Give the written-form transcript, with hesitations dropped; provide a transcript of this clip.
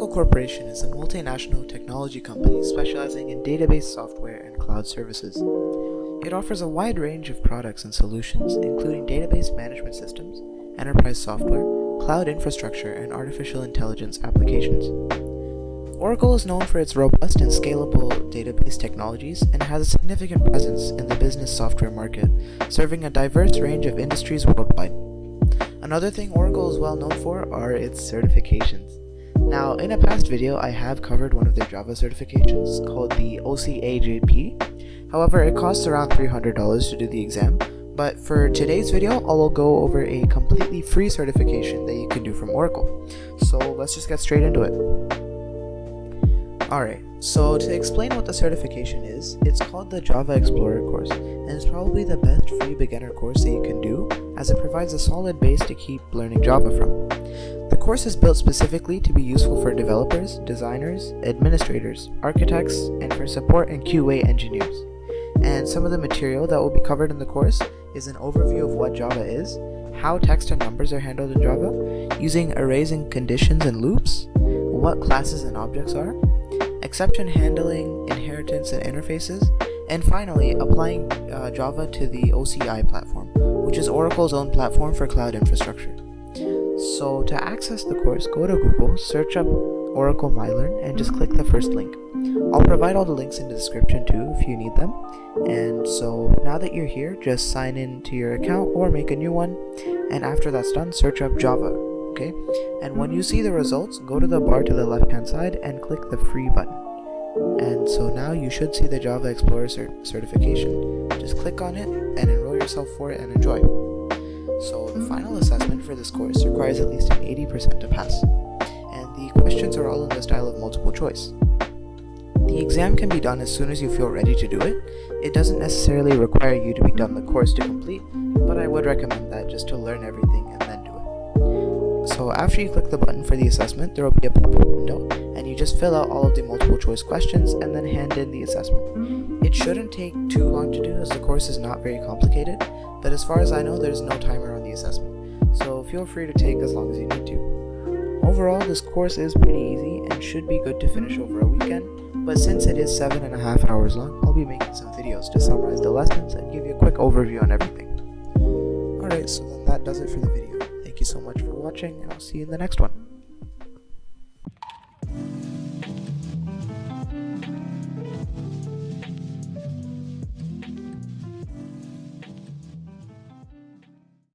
Oracle Corporation is a multinational technology company specializing in database software and cloud services. It offers a wide range of products and solutions, including database management systems, enterprise software, cloud infrastructure, and artificial intelligence applications. Oracle is known for its robust and scalable database technologies and has a significant presence in the business software market, serving a diverse range of industries worldwide. Another thing Oracle is well known for are its certifications. Now, in a past video, I have covered one of their Java certifications called the OCAJP. However, it costs around $300 to do the exam, but for today's video, I will go over a completely free certification that you can do from Oracle. So let's just get straight into it. Alright, so to explain what the certification is, it's called the Java Explorer course, and it's probably the best free beginner course that you can do, as it provides a solid base to keep learning Java from. The course is built specifically to be useful for developers, designers, administrators, architects, and for support and QA engineers. And some of the material that will be covered in the course is an overview of what Java is, how text and numbers are handled in Java, using arrays and conditions and loops, what classes and objects are, exception handling, inheritance and interfaces, and finally applying Java to the OCI platform, which is Oracle's own platform for cloud infrastructure. So to access the course, go to Google, search up Oracle MyLearn, and just click the first link. I'll provide all the links in the description too if you need them. And so now that you're here, just sign in to your account or make a new one, and after that's done, search up Java, okay? And when you see the results, go to the bar to the left hand side and click the free button. And so now you should see the Java Explorer certification. Just click on it and enroll yourself for it and enjoy. So the final assessment for this course requires at least an 80% to pass, and the questions are all in the style of multiple choice. The exam can be done as soon as you feel ready to do it. It doesn't necessarily require you to be done the course to complete, but I would recommend that just to learn everything and then do it. So after you click the button for the assessment, there will be a pop-up window, and you just fill out all of the multiple choice questions and then hand in the assessment. It shouldn't take too long to do as the course is not very complicated, but as far as I know, there's no timer on the assessment, so feel free to take as long as you need to. Overall, this course is pretty easy and should be good to finish over a weekend, but since it is 7.5 hours long, I'll be making some videos to summarize the lessons and give you a quick overview on everything. Alright, so then that does it for the video. Thank you so much for watching, and I'll see you in the next one.